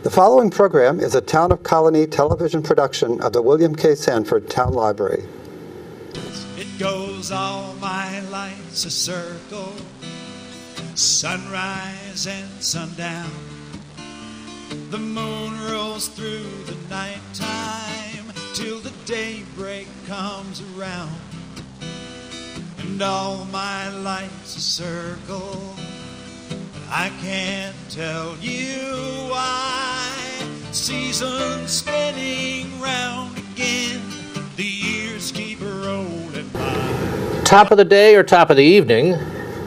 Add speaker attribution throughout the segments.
Speaker 1: The following program is a Town of Colony television production of the William K. Sanford Town Library.
Speaker 2: It goes all my life's a circle, sunrise and sundown. The moon rolls through the nighttime till the daybreak comes around. And all my life's a circle, but I can't tell you why. Seasons spinning round again, the years keep rolling by.
Speaker 3: Top of the day or top of the evening,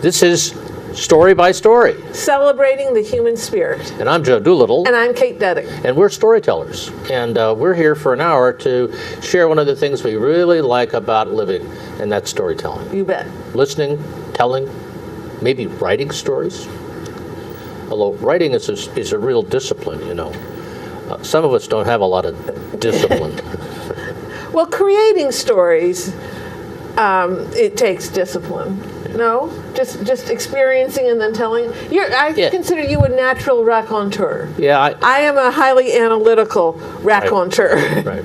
Speaker 3: this is Story by Story.
Speaker 4: Celebrating the human spirit.
Speaker 3: And I'm Joe Doolittle.
Speaker 4: And I'm Kate Detting.
Speaker 3: And we're storytellers. And we're here for an hour to share one of the things we really like about living, and that's storytelling.
Speaker 4: You bet.
Speaker 3: Listening, telling, maybe writing stories. Although writing is a real discipline, you know. Some of us don't have a lot of discipline.
Speaker 4: Well, creating stories, it takes discipline. No, just experiencing and then telling. I consider you a natural raconteur.
Speaker 3: Yeah,
Speaker 4: I am a highly analytical raconteur.
Speaker 3: Right.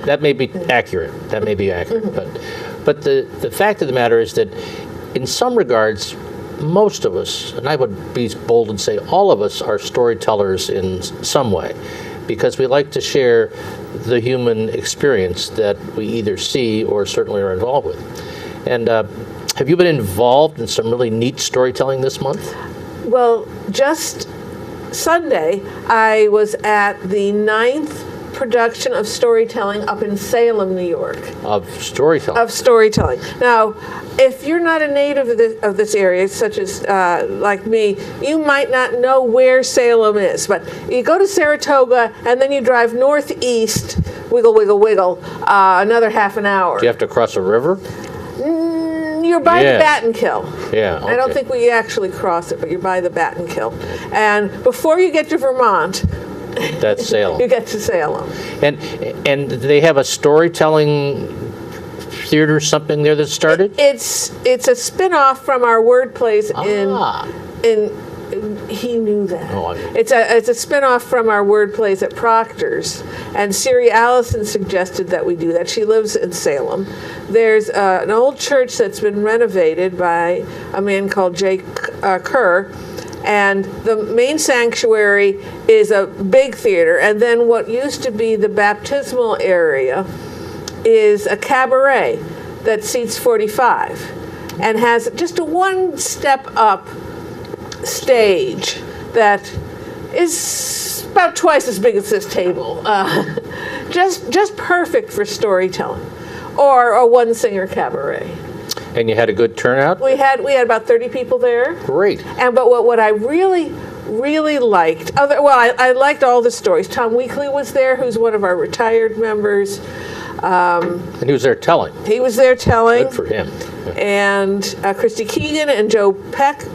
Speaker 3: That may be accurate. But the fact of the matter is that, in some regards, most of us, and I would be bold and say all of us, are storytellers in some way, because we like to share the human experience that we either see or certainly are involved with. And have you been involved in some really neat storytelling this month? Well,
Speaker 4: just Sunday, I was at the 9th production of Storytelling up in Salem, New York.
Speaker 3: Of storytelling?
Speaker 4: Of storytelling. Now, if you're not a native of this area, such as like me, you might not know where Salem is. But you go to Saratoga, and then you drive northeast, wiggle, wiggle, wiggle, another half an hour.
Speaker 3: Do you have to cross a river?
Speaker 4: You're by the Battenkill.
Speaker 3: Yeah, okay.
Speaker 4: I don't think we actually cross it, but you're by the Battenkill. And before you get to Vermont,
Speaker 3: that's Salem.
Speaker 4: You get to Salem.
Speaker 3: And they have a storytelling theater, something there that started?
Speaker 4: It's a spin-off from our word plays in he knew that. It's a spin-off from our word plays at Proctor's, and Siri Allison suggested that we do that. She lives in Salem. There's an old church that's been renovated by a man called Jake Kerr, and the main sanctuary is a big theater, and then what used to be the baptismal area is a cabaret that seats 45 and has just a one step up stage that is about twice as big as this table. Just perfect for storytelling, or a one singer cabaret.
Speaker 3: And you had a good turnout?
Speaker 4: We had about 30 people there.
Speaker 3: Great.
Speaker 4: But what I really liked, I liked all the stories. Tom Weekly was there, who's one of our retired members.
Speaker 3: And he was there telling.
Speaker 4: He was there telling.
Speaker 3: Good for him.
Speaker 4: And Christy Keegan and Joe Peck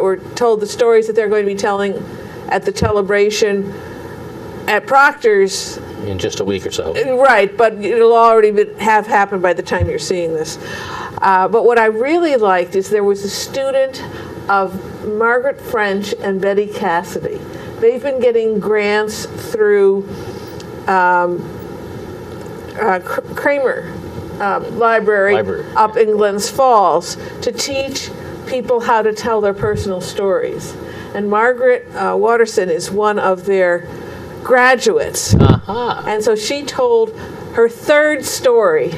Speaker 4: were told the stories that they're going to be telling at the celebration at Proctor's.
Speaker 3: In just a week or so.
Speaker 4: Right, but it'll already have happened by the time you're seeing this. But what I really liked is there was a student of Margaret French and Betty Cassidy. They've been getting grants through Kramer Library up in Glens Falls to teach people how to tell their personal stories. And Margaret Watterson is one of their graduates. And so she told her third story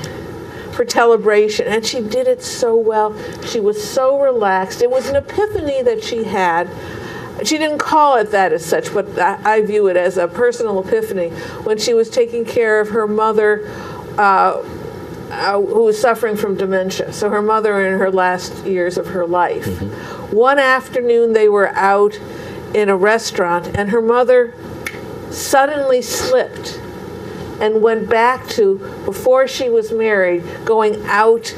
Speaker 4: for Telebration, and she did it so well. She was so relaxed. It was an epiphany that she had. She didn't call it that as such, but I view it as a personal epiphany when she was taking care of her mother, who was suffering from dementia. So her mother in her last years of her life. Mm-hmm. One afternoon they were out in a restaurant, and her mother suddenly slipped and went back to, before she was married, going out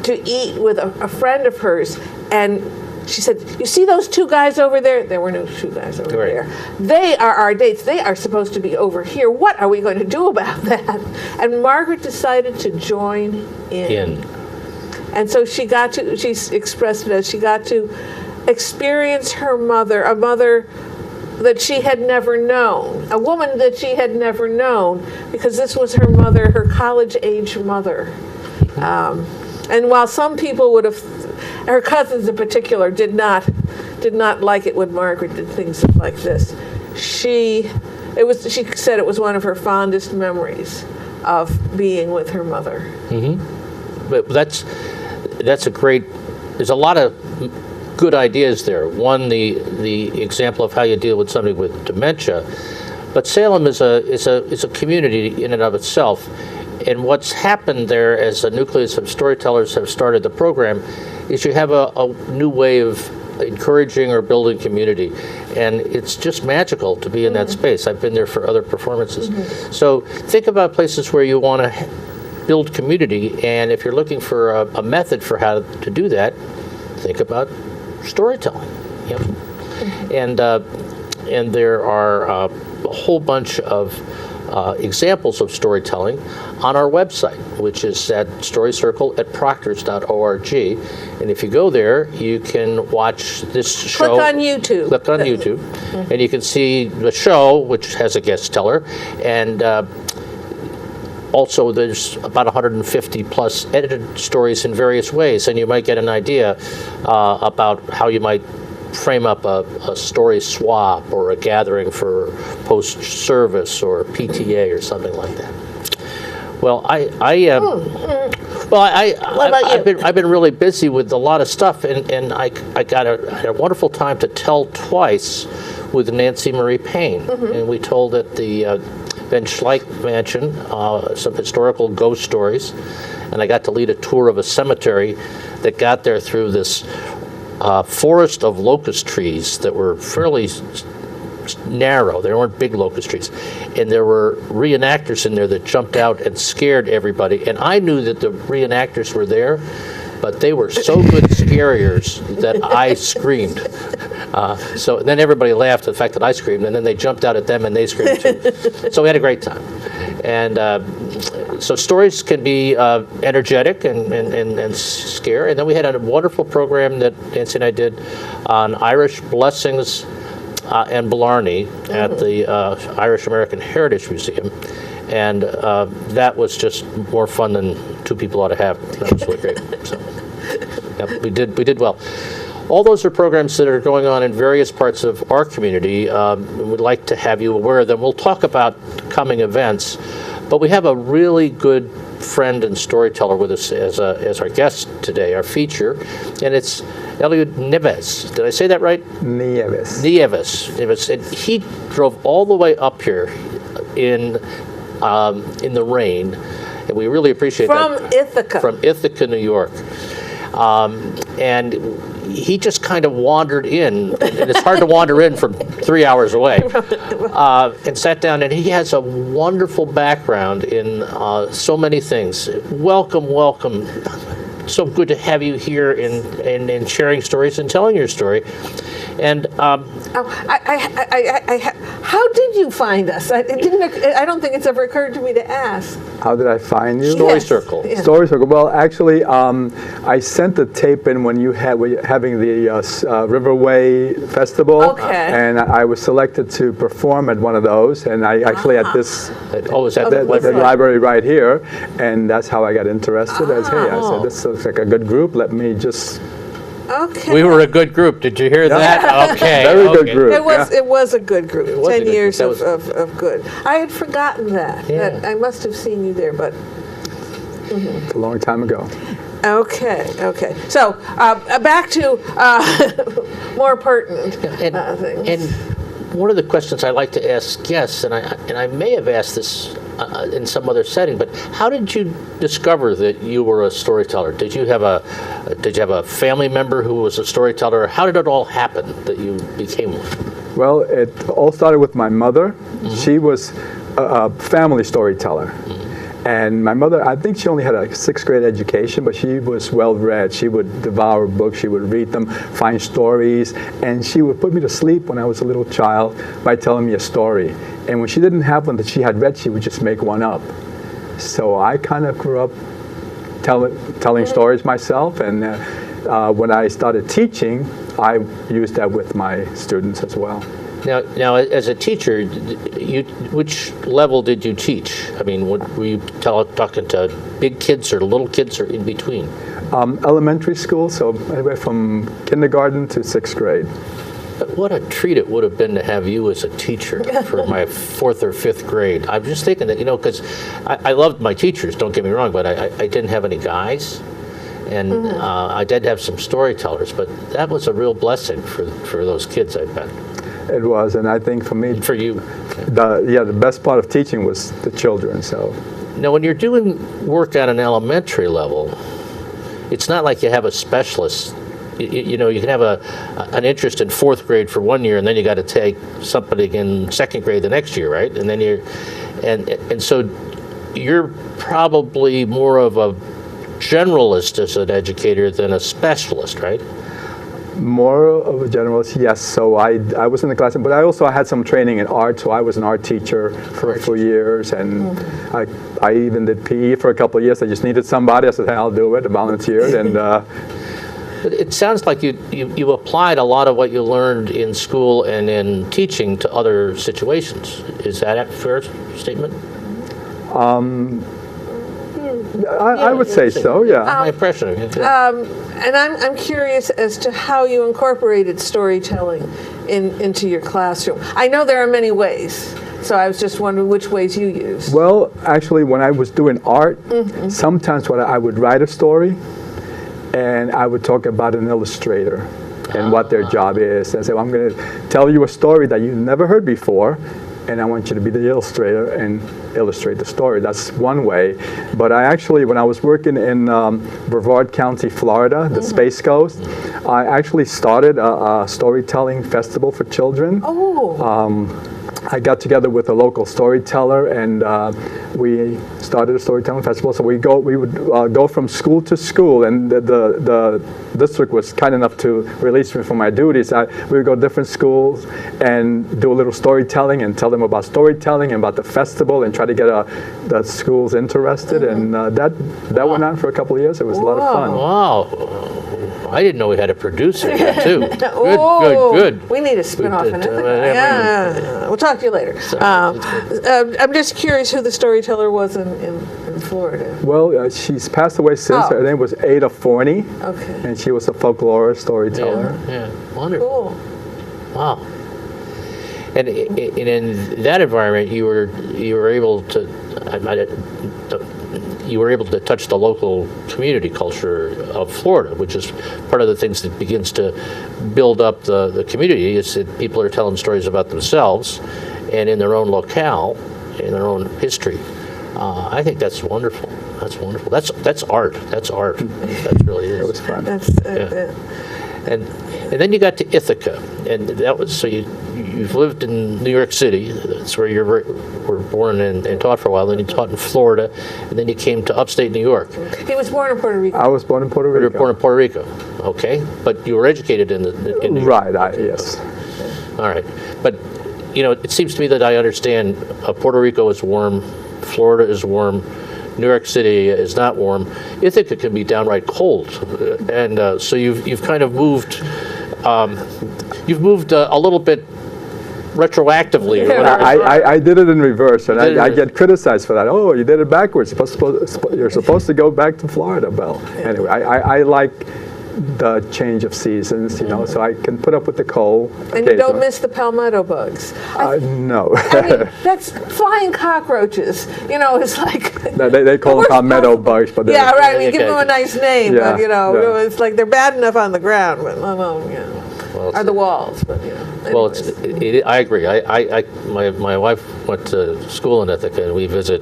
Speaker 4: to eat with a friend of hers. And she said, "You see those two guys over there?" There were no two guys over there. "They are our dates. They are supposed to be over here. What are we going to do about that?" And Margaret decided to join in. And so she expressed it as she got to experience her mother, a mother that she had never known, a woman that she had never known, because this was her mother, her college-age mother. And while some people would have, her cousins in particular, did not like it when Margaret did things like this, she said it was one of her fondest memories of being with her mother.
Speaker 3: But that's a great. There's a lot of good ideas there. One, the example of how you deal with somebody with dementia, but Salem is a community in and of itself. And what's happened there, as a nucleus of storytellers have started the program, is you have a new way of encouraging or building community, and it's just magical to be in that space. I've been there for other performances. So think about places where you want to build community, and if you're looking for a method for how to do that, think about storytelling. Yep. And there are a whole bunch of examples of storytelling on our website, which is at storycircle@proctors.org. And if you go there, you can watch this show.
Speaker 4: Click on YouTube.
Speaker 3: Click on YouTube, and you can see the show, which has a guest teller, and also there's about 150 plus edited stories in various ways, and you might get an idea about how you might frame up a story swap or a gathering for post-service or PTA or something like that. Well,
Speaker 4: What about you?
Speaker 3: I've been really busy with a lot of stuff, and I had a wonderful time to tell twice with Nancy Marie Payne, and we told at the Ben Schleich Mansion some historical ghost stories, and I got to lead a tour of a cemetery that got there through this forest of locust trees that were fairly narrow. There weren't big locust trees. And there were reenactors in there that jumped out and scared everybody. And I knew that the reenactors were there, but they were so good scariers that I screamed. So then everybody laughed at the fact that I screamed, and then they jumped out at them and they screamed too. So we had a great time. And so stories can be energetic and scare. And then we had a wonderful program that Nancy and I did on Irish blessings and Blarney at the Irish American Heritage Museum. And that was just more fun than two people ought to have. That was really great. So yeah, we did well. All those are programs that are going on in various parts of our community. We'd like to have you aware of them. We'll talk about coming events, but we have a really good friend and storyteller with us as our guest today, our feature, and it's Eliud Nieves. Did I say that right?
Speaker 5: Nieves.
Speaker 3: And he drove all the way up here in the rain, and we really appreciate that. From Ithaca, New York. And he just kind of wandered in, and it's hard to wander in from 3 hours away, and sat down, and he has a wonderful background in so many things. Welcome. So good to have you here in sharing stories and telling your story. And
Speaker 4: how did you find us? I don't think it's ever occurred to me to ask.
Speaker 5: How did I find you?
Speaker 3: Story Circle.
Speaker 4: Yeah.
Speaker 5: Story Circle. Well, actually, I sent the tape in when you were having the Riverway Festival.
Speaker 4: Okay.
Speaker 5: And I was selected to perform at one of those. And I actually at this
Speaker 3: is that
Speaker 5: the library right here. And that's how I got interested. I said, this looks like a good group. Let me just...
Speaker 4: Okay.
Speaker 3: We were a good group. Did you hear that? Okay.
Speaker 5: Very good group.
Speaker 4: It was a good group.
Speaker 3: was a
Speaker 4: 10
Speaker 3: good
Speaker 4: years
Speaker 3: group.
Speaker 4: of good. I had forgotten that.
Speaker 3: Yeah.
Speaker 4: That I must have seen you there, but...
Speaker 5: It's a long time ago.
Speaker 4: Okay. So back to more pertinent things.
Speaker 3: And one of the questions I like to ask guests, and I may have asked this in some other setting, but how did you discover that you were a storyteller? Did you have a family member who was a storyteller? How did it all happen that you became one?
Speaker 5: Well, it all started with my mother. She was a family storyteller. And my mother, I think she only had a 6th grade education, but she was well-read. She would devour books, she would read them, find stories, and she would put me to sleep when I was a little child by telling me a story. And when she didn't have one that she had read, she would just make one up. So I kind of grew up telling stories myself, and when I started teaching, I used that with my students as well.
Speaker 3: Now, as a teacher, which level did you teach? I mean, were you talking to big kids or little kids or in between?
Speaker 5: Elementary school, so anywhere from kindergarten to 6th grade.
Speaker 3: But what a treat it would have been to have you as a teacher for my 4th or 5th grade. I'm just thinking that, because I loved my teachers, don't get me wrong, but I didn't have any guys. And I did have some storytellers, but that was a real blessing for those kids, I bet.
Speaker 5: It was, and I think for me,
Speaker 3: For you.
Speaker 5: the best part of teaching was the children. So
Speaker 3: Now, when you're doing work at an elementary level, it's not like you have a specialist. You can have an interest in 4th grade for 1 year, and then you got to take something in 2nd grade the next year, right? And then and so you're probably more of a generalist as an educator than a specialist, right?
Speaker 5: more of a generalist, yes. So I was in the classroom, but I also had some training in art. So I was an art teacher for years, and I even did PE for a couple of years. I just needed somebody. I said, hey, I'll do it. I volunteered, and.
Speaker 3: But it sounds like you applied a lot of what you learned in school and in teaching to other situations. Is that a fair statement?
Speaker 5: I would say so, yeah.
Speaker 3: My impression of it.
Speaker 4: And I'm curious as to how you incorporated storytelling into your classroom. I know there are many ways, so I was just wondering which ways you used.
Speaker 5: Well, actually, when I was doing art, sometimes I would write a story, and I would talk about an illustrator and what their job is. And say, well, I'm going to tell you a story that you've never heard before, and I want you to be the illustrator and illustrate the story. That's one way. But I actually, when I was working in Brevard County, Florida, the Space Coast, I actually started a storytelling festival for children. I got together with a local storyteller, and we started a storytelling festival. So we would go from school to school, and the district was kind enough to release me from my duties. We would go to different schools and do a little storytelling and tell them about storytelling and about the festival and try to get the schools interested. And that went on for a couple of years. It was a lot of fun.
Speaker 3: Wow. I didn't know we had a producer here, too. Good.
Speaker 4: We need a spin-off in it. Yeah. We'll talk to you later. I'm just curious who the storyteller was in Florida.
Speaker 5: Well, she's passed away since. Her name was Ada Forney.
Speaker 4: Okay.
Speaker 5: And she was a folklore storyteller.
Speaker 3: Yeah. Wonderful.
Speaker 4: Cool.
Speaker 3: Wow. And in that environment, you were able to touch the local community culture of Florida, which is part of the things that begins to build up the community. Is that people are telling stories about themselves and in their own locale, in their own history. I think that's wonderful. That's wonderful. That's art. That's art. That really is.
Speaker 5: It was fun.
Speaker 3: And then you got to Ithaca, and that was so you've lived in New York City. That's where you were born and taught for a while. Then you taught in Florida, and then you came to upstate New York.
Speaker 4: He was born in Puerto Rico.
Speaker 5: I was born in Puerto Rico.
Speaker 3: You were born in Puerto Rico, okay, but you were educated in New York.
Speaker 5: Right. Yes.
Speaker 3: All right, but it seems to me that I understand. Puerto Rico is warm, Florida is warm. New York City is not warm. Ithaca can be downright cold, and so you've kind of moved. You've moved a little bit retroactively. Or whatever.
Speaker 5: I did it in reverse, and I get criticized for that. Oh, you did it backwards. You're supposed to go back to Florida. Well, anyway, I like the change of seasons, so I can put up with the cold.
Speaker 4: And you don't miss the palmetto bugs.
Speaker 5: No.
Speaker 4: I mean, that's flying cockroaches. It's like
Speaker 5: they call them palmetto bugs, but
Speaker 4: yeah, right. We give them a nice name,
Speaker 5: yeah,
Speaker 4: but it's like they're bad enough on the ground, but or the walls, but
Speaker 3: Well, I agree. My wife went to school in Ithaca, and we visit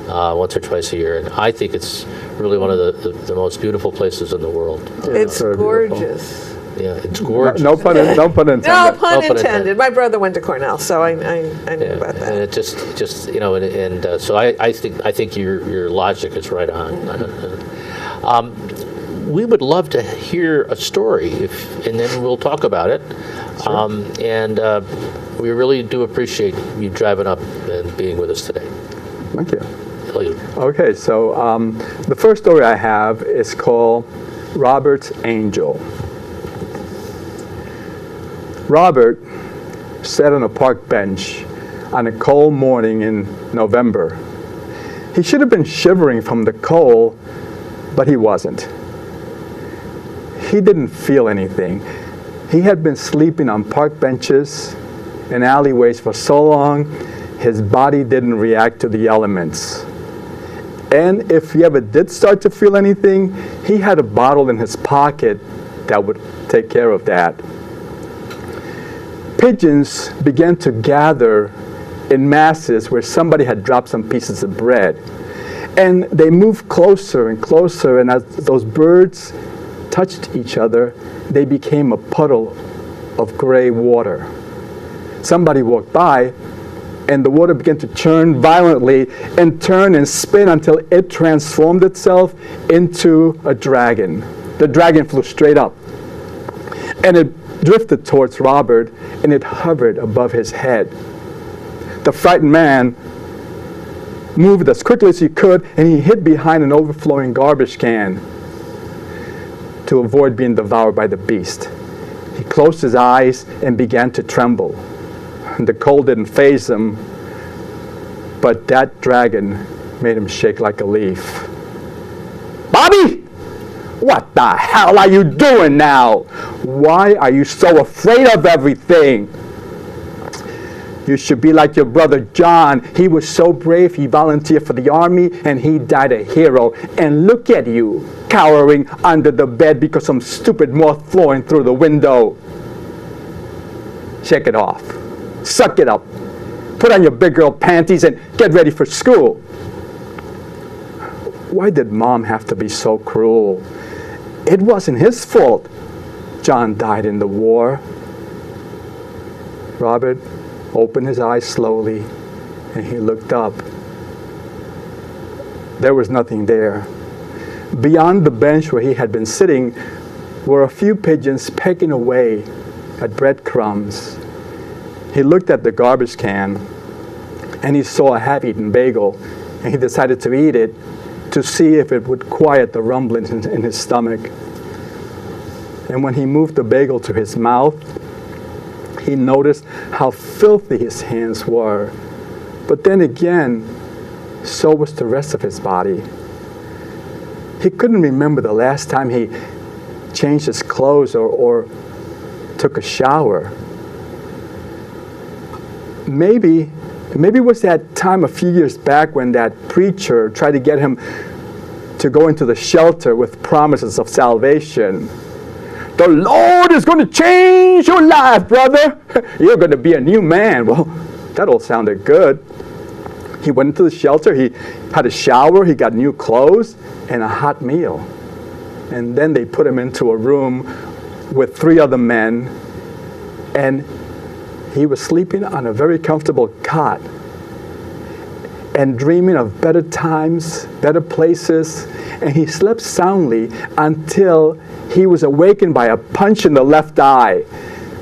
Speaker 3: once or twice a year, and I think it's really one of the most beautiful places in the world.
Speaker 4: It's gorgeous.
Speaker 3: Yeah, it's gorgeous.
Speaker 5: No pun intended.
Speaker 4: No pun intended. My brother went to Cornell, so I knew about that.
Speaker 3: And it just so I think your logic is right on. We would love to hear a story, and then we'll talk about it. Sure. We really do appreciate you driving up and being with us today.
Speaker 5: Thank you.
Speaker 3: Eliud.
Speaker 5: Okay, so the first story I have is called Robert's Angel. Robert sat on a park bench on a cold morning in November. He should have been shivering from the cold, but he wasn't. He didn't feel anything. He had been sleeping on park benches and alleyways for so long, his body didn't react to the elements. And if he ever did start to feel anything, he had a bottle in his pocket that would take care of that. Pigeons began to gather in masses where somebody had dropped some pieces of bread. And they moved closer and closer, and as those birds touched each other, they became a puddle of gray water. Somebody walked by, and the water began to churn violently and turn and spin until it transformed itself into a dragon. The dragon flew straight up, and it drifted towards Robert, and it hovered above his head. The frightened man moved as quickly as he could, and he hid behind an overflowing garbage can to avoid being devoured by the beast. He closed his eyes and began to tremble. The cold didn't faze him, but that dragon made him shake like a leaf. Bobby! What the hell are you doing now? Why are you so afraid of everything? You should be like your brother John. He was so brave, he volunteered for the army, and he died a hero. And look at you, cowering under the bed because some stupid moth flew in through the window. Shake it off. Suck it up. Put on your big girl panties and get ready for school. Why did Mom have to be so cruel? It wasn't his fault John died in the war. Robert opened his eyes slowly, and he looked up. There was nothing there. Beyond the bench where he had been sitting were a few pigeons pecking away at breadcrumbs. He looked at the garbage can, and he saw a half-eaten bagel, and he decided to eat it to see if it would quiet the rumblings in his stomach. And when he moved the bagel to his mouth, he noticed how filthy his hands were. But then again, so was the rest of his body. He couldn't remember the last time he changed his clothes or took a shower. Maybe it was that time a few years back when that preacher tried to get him to go into the shelter with promises of salvation. The Lord is going to change your life, brother. You're going to be a new man. Well, that all sounded good. He went into the shelter. He had a shower. He got new clothes and a hot meal. And then they put him into a room with 3 other men. And he was sleeping on a very comfortable cot and dreaming of better times, better places. And he slept soundly until he was awakened by a punch in the left eye.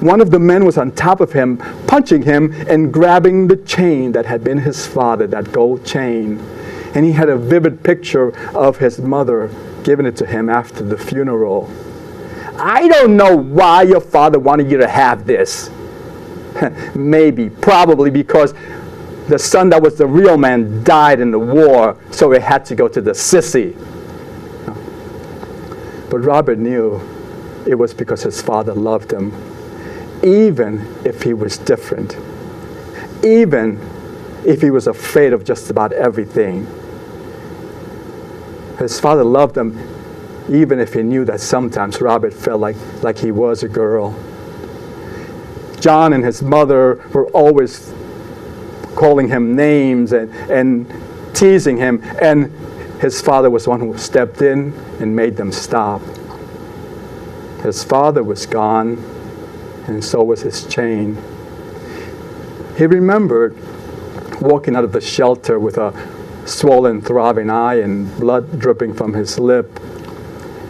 Speaker 5: One of the men was on top of him, punching him and grabbing the chain that had been his father, that gold chain. And he had a vivid picture of his mother giving it to him after the funeral. I don't know why your father wanted you to have this. Maybe, probably because the son that was the real man died in the war, so it had to go to the sissy. But Robert knew it was because his father loved him, even if he was different, even if he was afraid of just about everything. His father loved him, even if he knew that sometimes Robert felt like he was a girl. John and his mother were always calling him names and teasing him, and his father was one who stepped in and made them stop. His father was gone, and so was his chain. He remembered walking out of the shelter with a swollen, throbbing eye and blood dripping from his lip.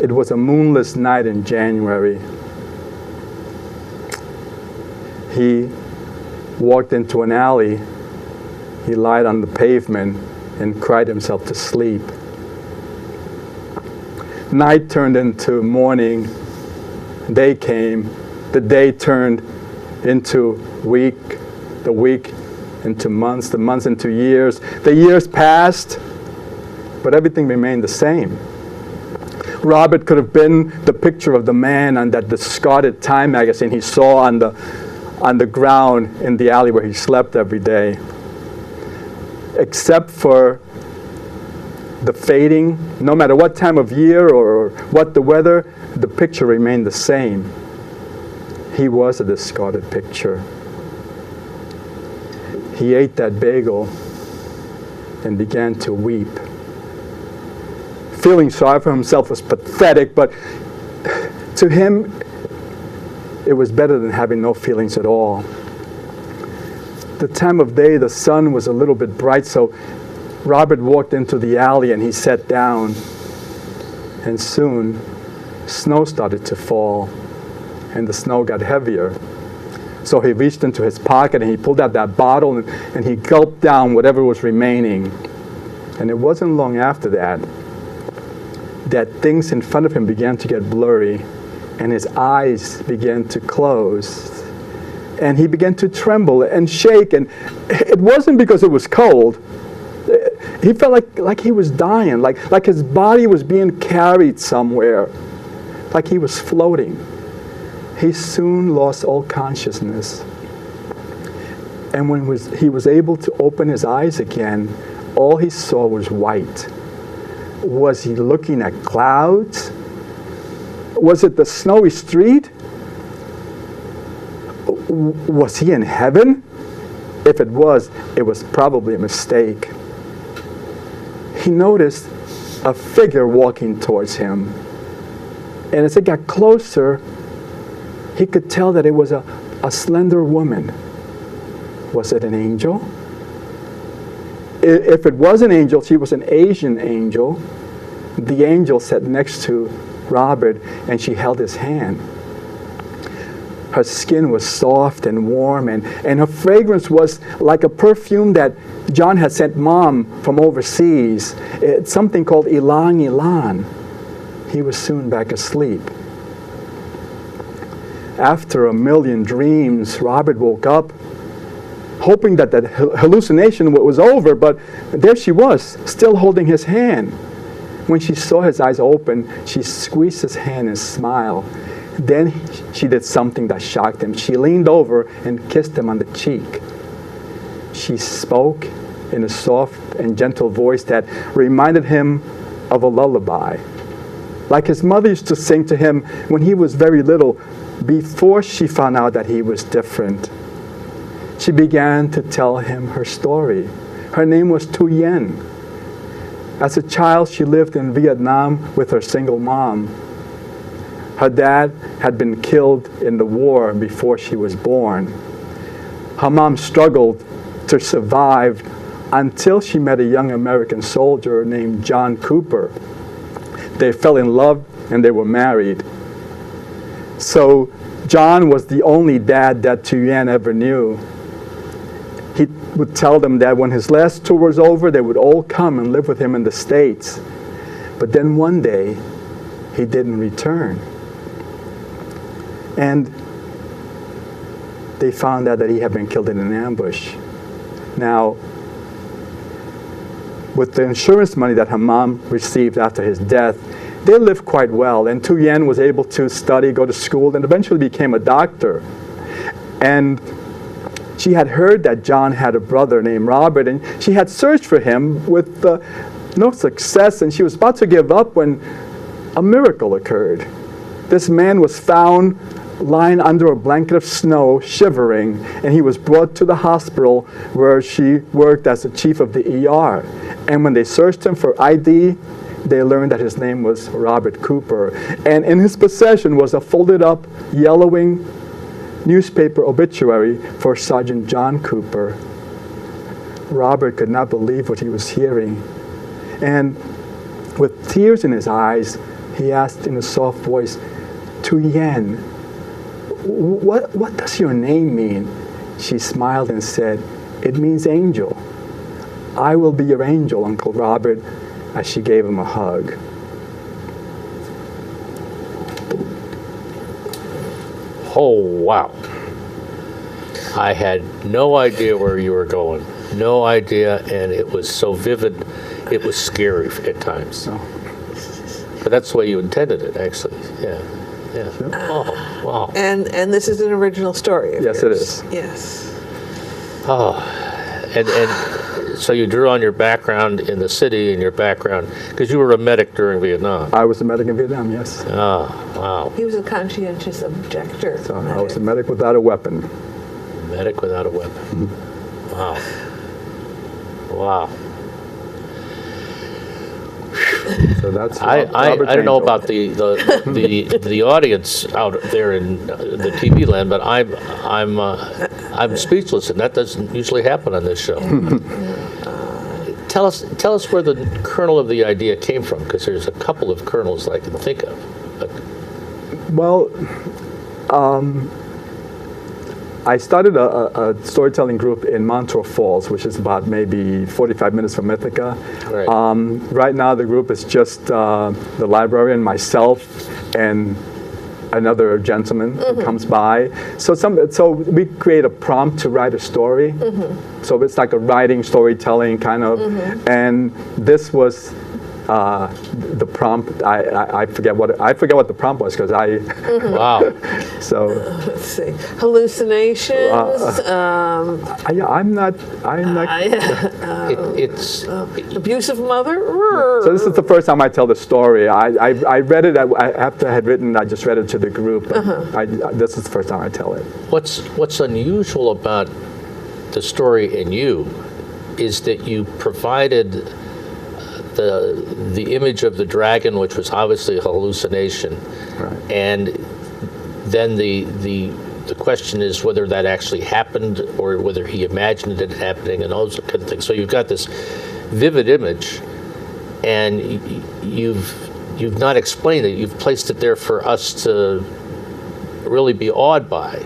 Speaker 5: It was a moonless night in January. He walked into an alley. He lied on the pavement and cried himself to sleep. Night turned into morning. Day came. The day turned into the week into months, the months into years. The years passed, but everything remained the same. Robert could have been the picture of the man on that discarded Time magazine he saw on the ground in the alley where he slept every day. Except for the fading, no matter what time of year or what the weather, the picture remained the same. He was a discarded picture. He ate that bagel and began to weep. Feeling sorry for himself was pathetic, but to him, it was better than having no feelings at all. The time of day, the sun was a little bit bright, so Robert walked into the alley and he sat down. And soon, snow started to fall, and the snow got heavier. So he reached into his pocket and he pulled out that bottle and he gulped down whatever was remaining. And it wasn't long after that things in front of him began to get blurry and his eyes began to close. And he began to tremble and shake, and it wasn't because it was cold. He felt like he was dying, like his body was being carried somewhere, like he was floating. He soon lost all consciousness. And when he was able to open his eyes again, all he saw was white. Was he looking at clouds? Was it the snowy street? Was he in heaven? If it was probably a mistake. He noticed a figure walking towards him. And as it got closer, he could tell that it was a slender woman. Was it an angel? If it was an angel, she was an Asian angel. The angel sat next to Robert and she held his hand. Her skin was soft and warm, and her fragrance was like a perfume that John had sent Mom from overseas. It's something called Ilang Ilan. He was soon back asleep. After a million dreams, Robert woke up, hoping that hallucination was over, but there she was, still holding his hand. When she saw his eyes open, she squeezed his hand and smiled. Then she did something that shocked him. She leaned over and kissed him on the cheek. She spoke in a soft and gentle voice that reminded him of a lullaby, like his mother used to sing to him when he was very little, before she found out that he was different. She began to tell him her story. Her name was Tu Yen. As a child, she lived in Vietnam with her single mom. Her dad had been killed in the war before she was born. Her mom struggled to survive until she met a young American soldier named John Cooper. They fell in love and they were married. So John was the only dad that Tu Yen ever knew. He would tell them that when his last tour was over, they would all come and live with him in the States. But then one day, he didn't return. And they found out that he had been killed in an ambush. Now, with the insurance money that her mom received after his death, they lived quite well. And Tu Yen was able to study, go to school, and eventually became a doctor. And she had heard that John had a brother named Robert, and she had searched for him with no success, and she was about to give up when a miracle occurred. This man was found lying under a blanket of snow, shivering, and he was brought to the hospital where she worked as the chief of the ER. And when they searched him for ID, they learned that his name was Robert Cooper. And in his possession was a folded up, yellowing newspaper obituary for Sergeant John Cooper. Robert could not believe what he was hearing. And with tears in his eyes, he asked in a soft voice, Tu Yen, what does your name mean? She smiled and said, it means angel. I will be your angel, Uncle Robert, as she gave him a hug.
Speaker 3: Oh, wow. I had no idea where you were going. No idea, and it was so vivid, it was scary at times. But that's the way you intended it, actually. Yeah. Oh, wow.
Speaker 4: And this is an original story of
Speaker 5: Yes,
Speaker 4: yours.
Speaker 5: it is.
Speaker 4: Yes.
Speaker 3: Oh, and so you drew on your background in the city and your background, because you were a medic during Vietnam.
Speaker 5: I was a medic in Vietnam, yes.
Speaker 3: Oh, wow.
Speaker 4: He was a conscientious objector.
Speaker 5: So I was a medic without a weapon.
Speaker 3: Medic without a weapon. Wow. Wow.
Speaker 5: So that's
Speaker 3: I
Speaker 5: Robert
Speaker 3: don't know
Speaker 5: Angel.
Speaker 3: about the audience out there in the TV land, but I'm speechless, and that doesn't usually happen on this show. Tell us where the kernel of the idea came from, because there's a couple of kernels I can think of. But
Speaker 5: Well, I started a storytelling group in Montour Falls, which is about maybe 45 minutes from Ithaca.
Speaker 3: Right.
Speaker 5: Right now, the group is just the librarian, myself, and another gentleman who comes by. So we create a prompt to write a story. So it's like a writing, storytelling kind of. And this was the prompt. I forget what the prompt was because
Speaker 3: wow.
Speaker 5: so.
Speaker 4: Let's see. Hallucinations.
Speaker 5: I'm not.
Speaker 3: It's
Speaker 4: Abusive mother.
Speaker 5: So this is the first time I tell the story. I read it after I had written. I just read it to the group. This is the first time I tell it.
Speaker 3: what's unusual about the story in you is that you provided the image of the dragon, which was obviously a hallucination,
Speaker 5: Right.
Speaker 3: and then the question is whether that actually happened or whether he imagined it happening and those kind of things. So you've got this vivid image, and you've not explained it. You've placed it there for us to really be awed by,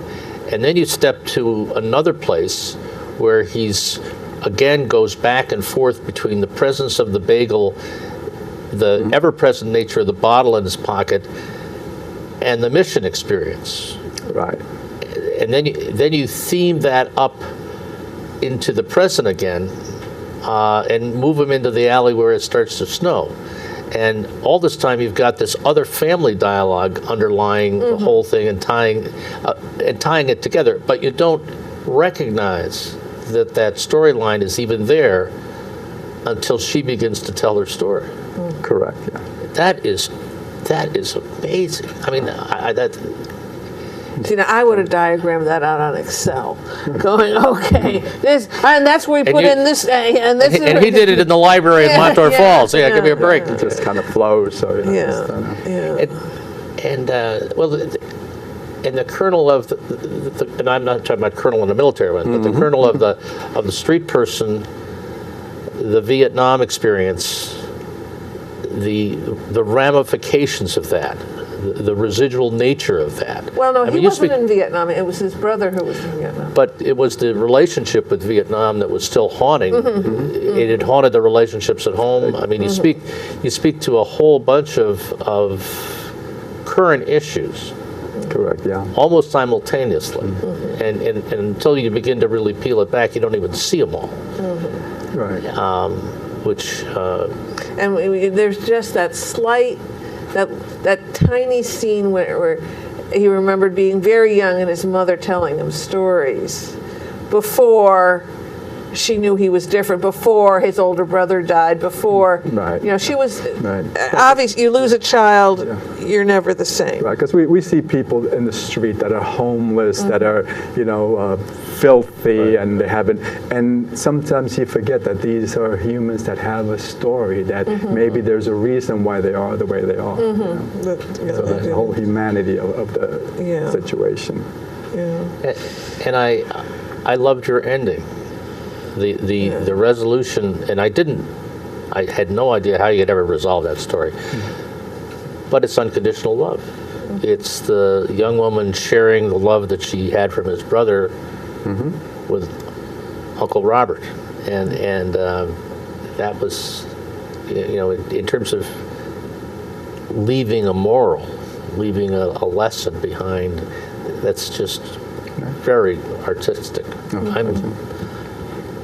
Speaker 3: and then you step to another place where he's again goes back and forth between the presence of the bagel, the ever-present nature of the bottle in his pocket, and the mission experience.
Speaker 5: Right.
Speaker 3: And then you theme that up into the present again, and move him into the alley where it starts to snow. And all this time you've got this other family dialogue underlying the whole thing and tying it together, but you don't recognize that storyline is even there until she begins to tell her story.
Speaker 5: Correct. Yeah.
Speaker 3: That is amazing. I mean,
Speaker 4: See, now I would have diagrammed that out on Excel, going, okay, this, and that's where we put in this, and this.
Speaker 3: and he did it in the library in Montour Falls. Yeah, give me a break.
Speaker 5: It just kind of flows. So
Speaker 3: And the kernel of and I'm not talking about kernel in the military one, but the kernel of the street person, the Vietnam experience, the ramifications of that, the residual nature of that.
Speaker 4: Well, no,
Speaker 3: I mean,
Speaker 4: he wasn't in Vietnam. It was his brother who was in Vietnam.
Speaker 3: But it was the relationship with Vietnam that was still haunting. It had haunted the relationships at home. I mean, you speak to a whole bunch of current issues.
Speaker 5: Correct. Yeah.
Speaker 3: Almost simultaneously, and until you begin to really peel it back, you don't even see them all.
Speaker 5: Right.
Speaker 4: And there's just that slight, that tiny scene where he remembered being very young and his mother telling him stories before she knew he was different, before his older brother died, before,
Speaker 5: Right.
Speaker 4: she was,
Speaker 5: Right.
Speaker 4: obviously, you lose a child, you're never the same.
Speaker 5: Right, because we see people in the street that are homeless, that are, filthy, and they haven't. And sometimes you forget that these are humans that have a story, that maybe there's a reason why they are the way they are. So the whole humanity of the situation.
Speaker 3: And I loved your ending, the resolution, and I had no idea how you'd ever resolve that story. But it's unconditional love. It's the young woman sharing the love that she had from his brother with Uncle Robert, and that was, in terms of leaving a moral, leaving a lesson behind. That's just very artistic.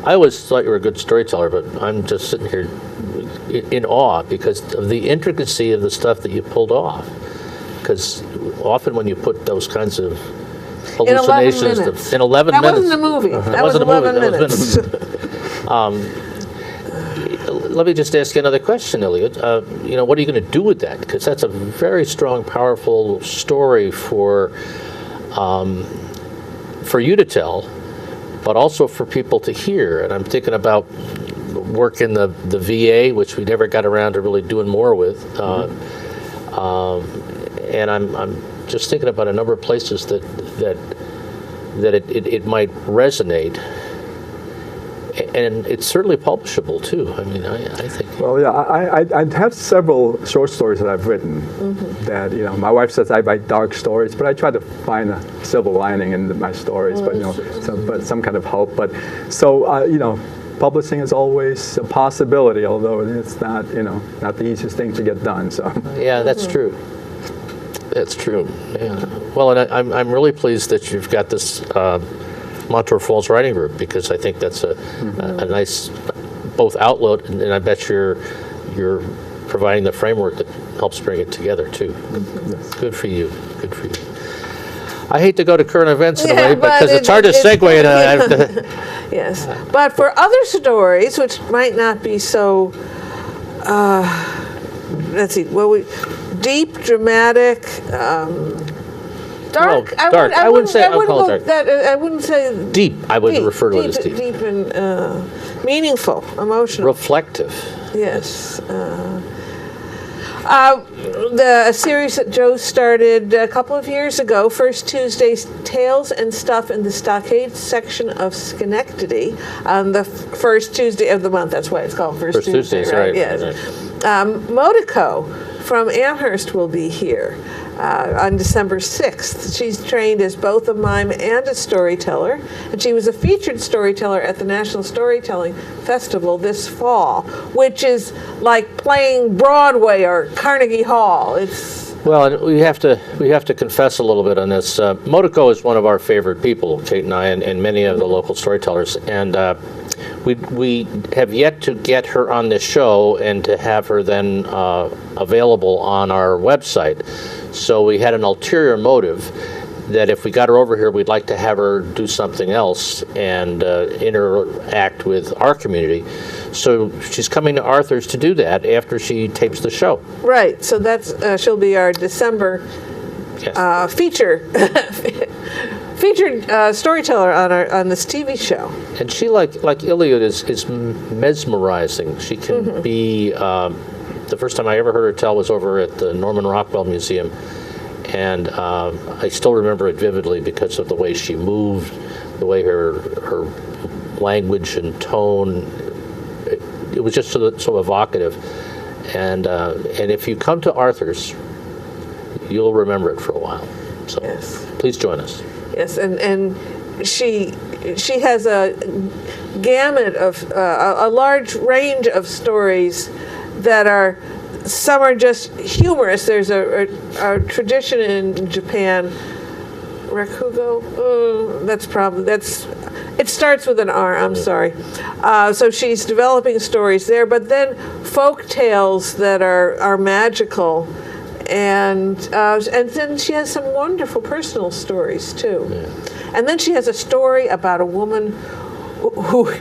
Speaker 3: I always thought you were a good storyteller, but I'm just sitting here in awe because of the intricacy of the stuff that you pulled off. Because often when you put those kinds of hallucinations
Speaker 4: in 11 minutes.
Speaker 3: in 11 minutes.
Speaker 4: That wasn't a movie. That was
Speaker 3: wasn't a movie.
Speaker 4: 11 minutes.
Speaker 3: Let me just ask you another question, Eliud. What are you going to do with that? Because that's a very strong, powerful story for you to tell, but also for people to hear. And I'm thinking about work in the VA, which we never got around to really doing more with. And I'm just thinking about a number of places that it might resonate. And it's certainly publishable too. I mean, I think.
Speaker 5: Well, yeah, I have several short stories that I've written that, my wife says I write dark stories, but I try to find a silver lining in my stories, but some kind of hope. But so, publishing is always a possibility, although it's not, not the easiest thing to get done. So.
Speaker 3: Yeah, that's true. That's true. Yeah. Well, and I'm really pleased that you've got this Montour Falls Writing Group, because I think that's a nice both outlet, and I bet you're providing the framework that helps bring it together too.
Speaker 5: Yes.
Speaker 3: Good for you. Good for you. I hate to go to current events in a way because it's hard to segue.
Speaker 4: Yes, but for other stories which might not be so, let's see, deep, dramatic. Dark.
Speaker 3: Well, dark. I wouldn't say. I wouldn't
Speaker 4: dark. I wouldn't say
Speaker 3: deep. I would refer to it as deep.
Speaker 4: Deep and meaningful, emotional,
Speaker 3: reflective.
Speaker 4: Yes. The series that Joe started a couple of years ago, First Tuesdays, Tales and Stuff in the Stockade section of Schenectady, on the first Tuesday of the month. That's why it's called First Tuesday, right? Yes. Motiko from Amherst will be here on December 6th. She's trained as both a mime and a storyteller, and she was a featured storyteller at the National Storytelling Festival this fall, which is like playing Broadway or Carnegie Hall.
Speaker 3: Well, and we have to confess a little bit on this. Motiko is one of our favorite people, Kate and I, and many of the local storytellers, and we have yet to get her on this show and to have her then available on our website. So we had an ulterior motive that if we got her over here, we'd like to have her do something else and interact with our community. So she's coming to Arthur's to do that after she tapes the show.
Speaker 4: Right. So that's she'll be our December featured storyteller on this TV show.
Speaker 3: And she, like Eliud, is mesmerizing. She can be. The first time I ever heard her tell was over at the Norman Rockwell Museum, and I still remember it vividly because of the way she moved, the way her language and tone. It was just so evocative, and if you come to Arthur's, you'll remember it for a while. So please join us.
Speaker 4: Yes, and she has a gamut of a large range of stories that are, some are just humorous. There's a tradition in Japan, rakugo. It starts with an R. I'm sorry. So she's developing stories there, but then folk tales that are magical, and then she has some wonderful personal stories too. Yeah. And then she has a story about a woman who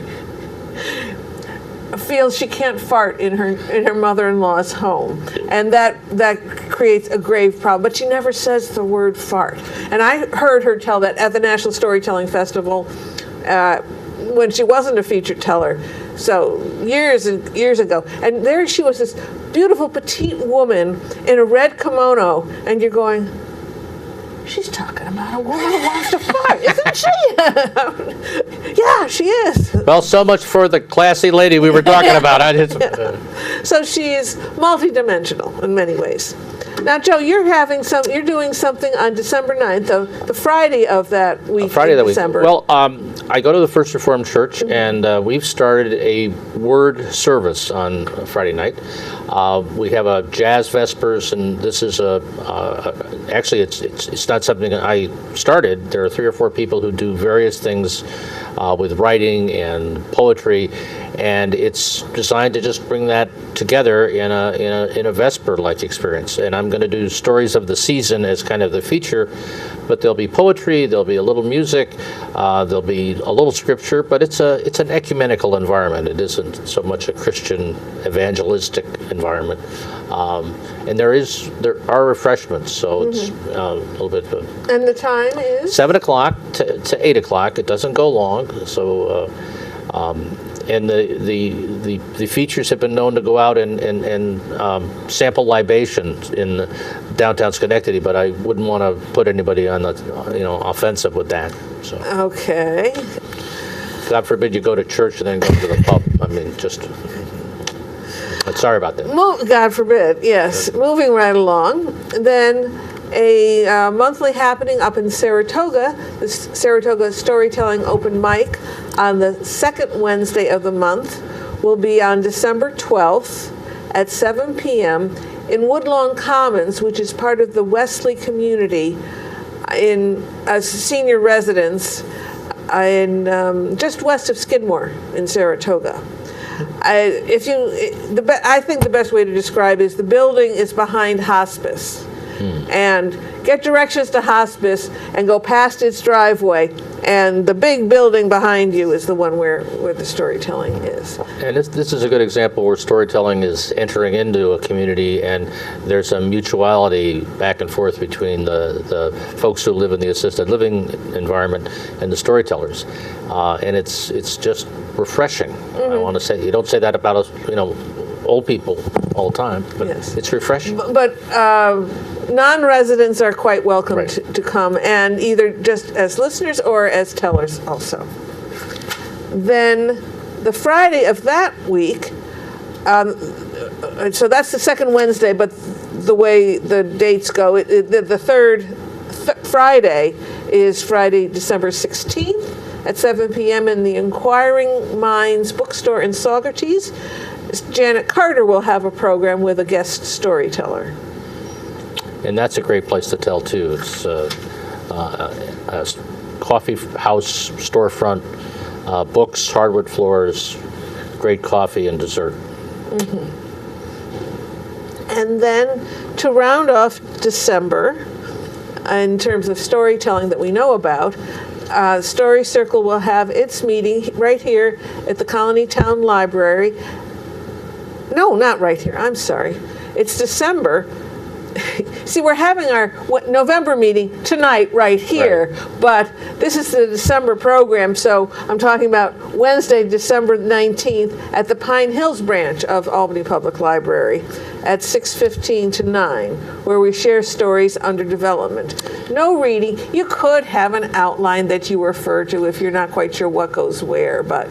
Speaker 4: feels she can't fart in her mother-in-law's home, and that creates a grave problem. But she never says the word fart. And I heard her tell that at the National Storytelling Festival when she wasn't a featured teller, so years and years ago. And there she was, this beautiful petite woman in a red kimono, and you're going, she's talking about a woman who wants to fart, isn't she? Yeah, she is.
Speaker 3: Well, so much for the classy lady we were talking about.
Speaker 4: So she's multidimensional in many ways. Now, Joe, you're doing something on December 9th, the Friday of that week
Speaker 3: Friday
Speaker 4: in
Speaker 3: that week.
Speaker 4: December.
Speaker 3: Well, I go to the First Reformed Church, and we've started a word service on Friday night. We have a jazz vespers, and this is actually it's not something that I started. There are 3 or 4 people who do various things with writing and poetry, and it's designed to just bring that together in a vesper-like experience. And I'm going to do stories of the season as kind of the feature, but there'll be poetry, there'll be a little music, there'll be a little scripture, but it's an ecumenical environment. It isn't so much a Christian evangelistic environment. And there are refreshments, so it's a little bit.
Speaker 4: And the time is
Speaker 3: 7 o'clock to 8 o'clock. It doesn't go long, so. And the features have been known to go out and sample libations in downtown Schenectady, but I wouldn't want to put anybody on the offensive with that. So
Speaker 4: okay.
Speaker 3: God forbid you go to church and then go to the pub. I mean, just. Sorry about that.
Speaker 4: God forbid. Yes. Moving right along, then. A monthly happening up in Saratoga, the Saratoga Storytelling Open Mic on the second Wednesday of the month will be on December 12th at 7 p.m. in Woodlawn Commons, which is part of the Wesley community in senior residence in just west of Skidmore in Saratoga. I think the best way to describe it is the building is behind hospice. And get directions to hospice and go past its driveway, and the big building behind you is the one where the storytelling is.
Speaker 3: And this is a good example where storytelling is entering into a community, and there's a mutuality back and forth between the folks who live in the assisted living environment and the storytellers, and it's just refreshing. I want to say, you don't say that about old people all the time, but
Speaker 4: yes.
Speaker 3: It's refreshing.
Speaker 4: But non-residents are quite welcome
Speaker 3: right.
Speaker 4: to come, and either just as listeners or as tellers also. Then the Friday of that week, so that's the second Wednesday, but the way the dates go, the third Friday is Friday, December 16th at 7 p.m. in the Inquiring Minds Bookstore in Saugerties. Janet Carter will have a program with a guest storyteller.
Speaker 3: And that's a great place to tell, too. It's a coffee house, storefront, books, hardwood floors, great coffee and dessert.
Speaker 4: Mm-hmm. And then to round off December, in terms of storytelling that we know about, Story Circle will have its meeting right here at the Colony Town Library. No, not right here. I'm sorry. It's December. See, we're having our November meeting tonight right here, right. But this is the December program, so I'm talking about Wednesday, December 19th at the Pine Hills branch of Albany Public Library at 6:15 to 9, where we share stories under development. No reading. You could have an outline that you refer to if you're not quite sure what goes where, but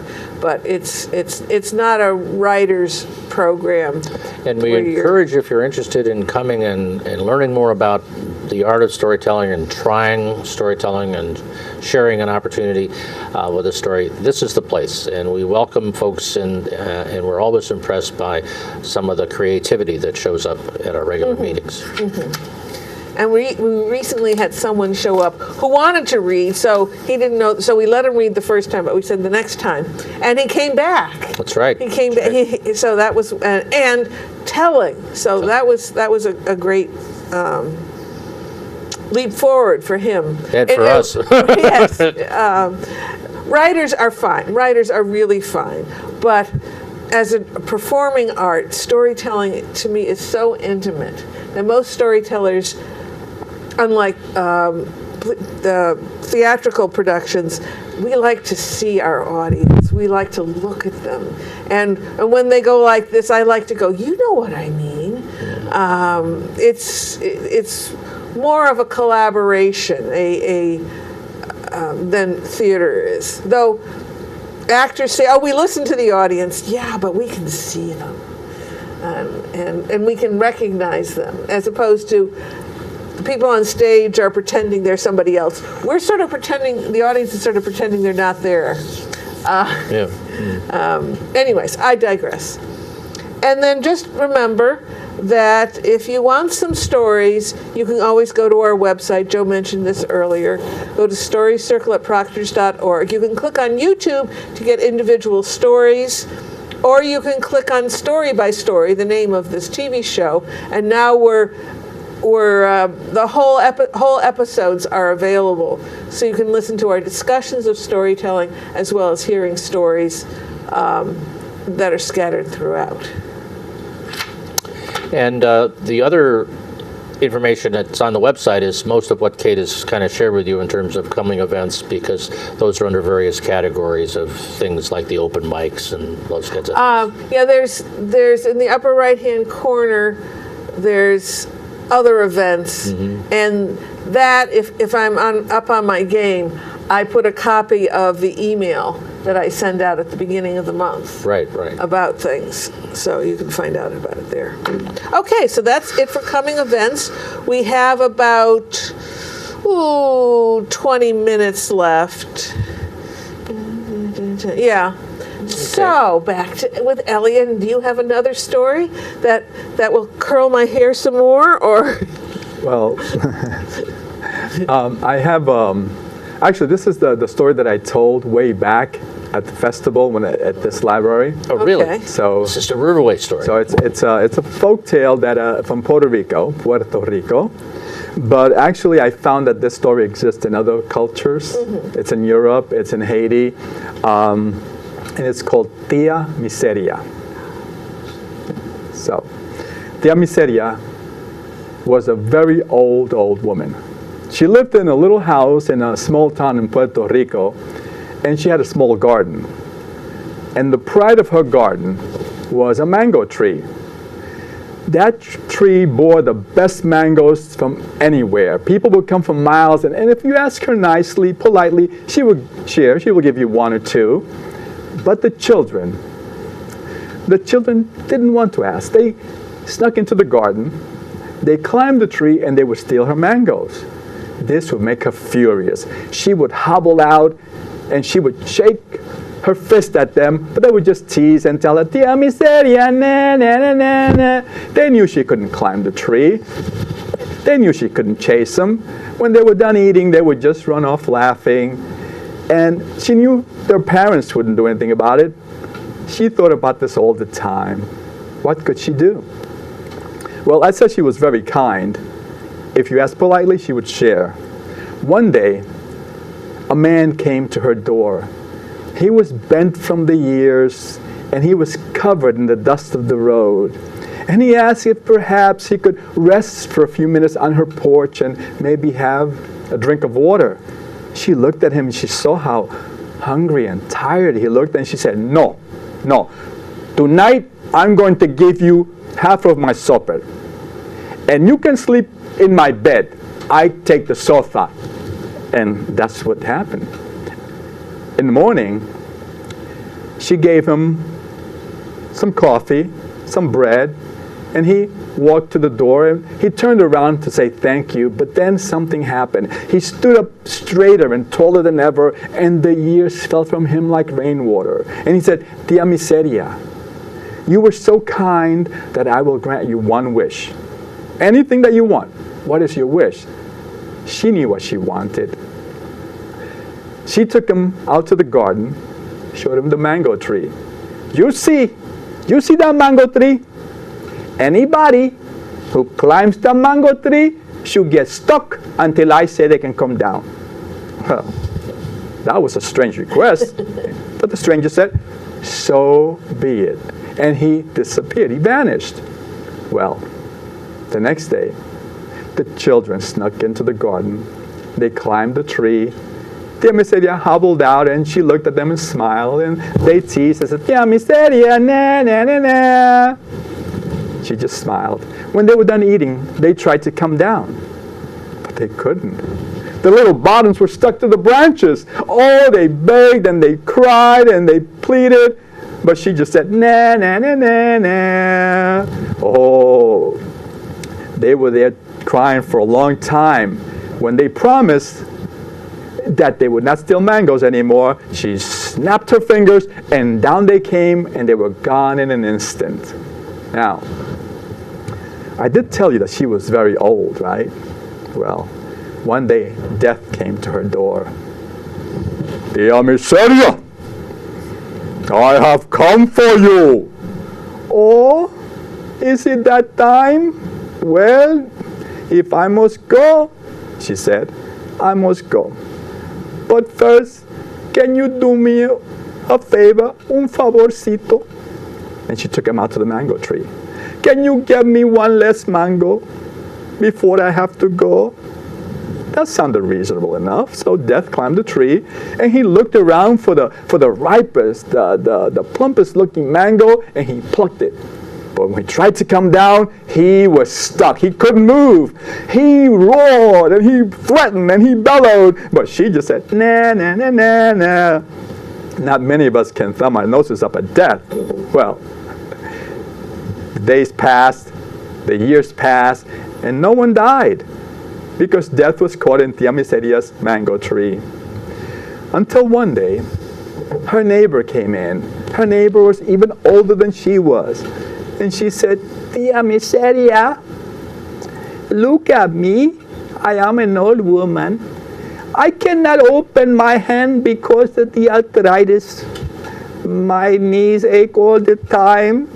Speaker 4: it's not a writer's program.
Speaker 3: And we encourage, if you're interested in coming and learning more about the art of storytelling and trying storytelling and sharing an opportunity with a story, this is the place. And we welcome folks, and we're always impressed by some of the creativity that shows up at our regular meetings. Mm-hmm.
Speaker 4: And we recently had someone show up who wanted to read, so he didn't know. So we let him read the first time, but we said the next time, and he came back.
Speaker 3: That's right.
Speaker 4: He came back. So that was and telling. So that was a great leap forward for him
Speaker 3: and for us.
Speaker 4: Yes. Writers are fine. Writers are really fine, but as a performing art, storytelling to me is so intimate that most storytellers, unlike the theatrical productions, we like to see our audience. We like to look at them. And when they go like this, I like to go, you know what I mean. It's more of a collaboration than theater is. Though actors say, oh, we listen to the audience. Yeah, but we can see them. and we can recognize them, as opposed to the people on stage are pretending they're somebody else. We're sort of pretending, the audience is sort of pretending they're not there. Anyways, I digress. And then just remember that if you want some stories, you can always go to our website. Joe mentioned this earlier. Go to storycircle@proctors.org. You can click on YouTube to get individual stories, or you can click on Story by Story, the name of this TV show. And now the whole episodes are available, so you can listen to our discussions of storytelling as well as hearing stories that are scattered throughout.
Speaker 3: And the other information that's on the website is most of what Kate has kind of shared with you in terms of coming events, because those are under various categories of things like the open mics and those kinds of things.
Speaker 4: Yeah, there's in the upper right-hand corner, there's other events, and that, if I'm up on my game, I put a copy of the email that I send out at the beginning of the month.
Speaker 3: Right.
Speaker 4: About things. So you can find out about it there. Okay, so that's it for coming events. We have about 20 minutes left. Yeah. Okay. So back with Eliud. Do you have another story that will curl my hair some more, or?
Speaker 5: Well, I have. Actually, this is the story that I told way back at the festival at this library.
Speaker 3: Oh, really?
Speaker 4: Okay.
Speaker 5: So
Speaker 3: it's just a Riverway story.
Speaker 5: So it's a folk tale that from Puerto Rico. But actually, I found that this story exists in other cultures. It's in Europe. It's in Haiti. And it's called Tia Miseria. So, Tia Miseria was a very old woman. She lived in a little house in a small town in Puerto Rico, and she had a small garden. And the pride of her garden was a mango tree. That tree bore the best mangoes from anywhere. People would come from miles, and if you ask her nicely, politely, she would share. She would give you one or two. But the children didn't want to ask. They snuck into the garden, they climbed the tree, and they would steal her mangoes. This would make her furious. She would hobble out, and she would shake her fist at them, but they would just tease and tell her, Tia Miseria, na, na, na, na, na. They knew she couldn't climb the tree. They knew she couldn't chase them. When they were done eating, they would just run off laughing. And she knew their parents wouldn't do anything about it. She thought about this all the time. What could she do? Well, I said she was very kind. If you asked politely, she would share. One day, a man came to her door. He was bent from the years, and he was covered in the dust of the road. And he asked if perhaps he could rest for a few minutes on her porch and maybe have a drink of water. She looked at him, and she saw how hungry and tired he looked, and she said, No. Tonight, I'm going to give you half of my supper. And you can sleep in my bed. I take the sofa. And that's what happened. In the morning, she gave him some coffee, some bread, and he walked to the door, and he turned around to say thank you, but then something happened. He stood up straighter and taller than ever, and the years fell from him like rainwater. And he said, Tia Miseria, you were so kind that I will grant you one wish. Anything that you want. What is your wish? She knew what she wanted. She took him out to the garden, showed him the mango tree. You see that mango tree? Anybody who climbs the mango tree should get stuck until I say they can come down. Well, that was a strange request. But the stranger said, so be it. And he disappeared. He vanished. Well, the next day, the children snuck into the garden. They climbed the tree. Tia Miseria hobbled out, and she looked at them and smiled, and they teased and said, Tia Miseria, na, na, na, na. She just smiled. When they were done eating, they tried to come down, but they couldn't. The little bottoms were stuck to the branches. Oh, they begged and they cried and they pleaded, But she just said, nah, nah, nah, nah, nah. Oh, they were there crying for a long time. When they promised that they would not steal mangoes anymore, she snapped her fingers and down they came and they were gone in an instant. Now, I did tell you that she was very old, right? Well, one day death came to her door. Tia Miseria, I have come for you. Oh, is it that time? Well, if I must go, she said, I must go. But first, can you do me a favor, un favorcito? And she took him out to the mango tree. Can you give me one less mango before I have to go? That sounded reasonable enough. So Death climbed the tree, and he looked around for the ripest, the plumpest looking mango, and he plucked it. But when he tried to come down, he was stuck. He couldn't move. He roared, and he threatened, and he bellowed. But she just said, nah, nah, nah, nah, nah. Not many of us can thumb our noses up at death. Well, the days passed, the years passed, and no one died because death was caught in Tia Miseria's mango tree. Until one day, her neighbor came in. Her neighbor was even older than she was. And she said, Tia Miseria, look at me. I am an old woman. I cannot open my hand because of the arthritis. My knees ache all the time.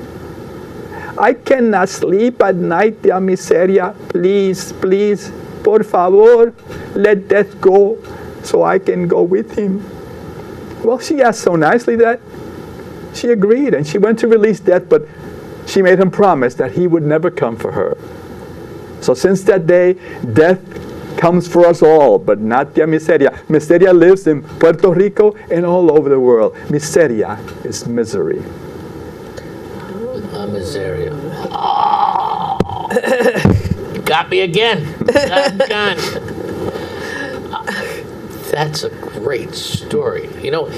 Speaker 5: I cannot sleep at night, Tia Miseria. Please, please, por favor, let death go so I can go with him. Well, she asked so nicely that she agreed, and she went to release death, but she made him promise that he would never come for her. So since that day, death comes for us all, but not Tia Miseria. Miseria lives in Puerto Rico and all over the world. Miseria is misery.
Speaker 3: Miseria. Oh. Got me again. Done. That's a great story. You know,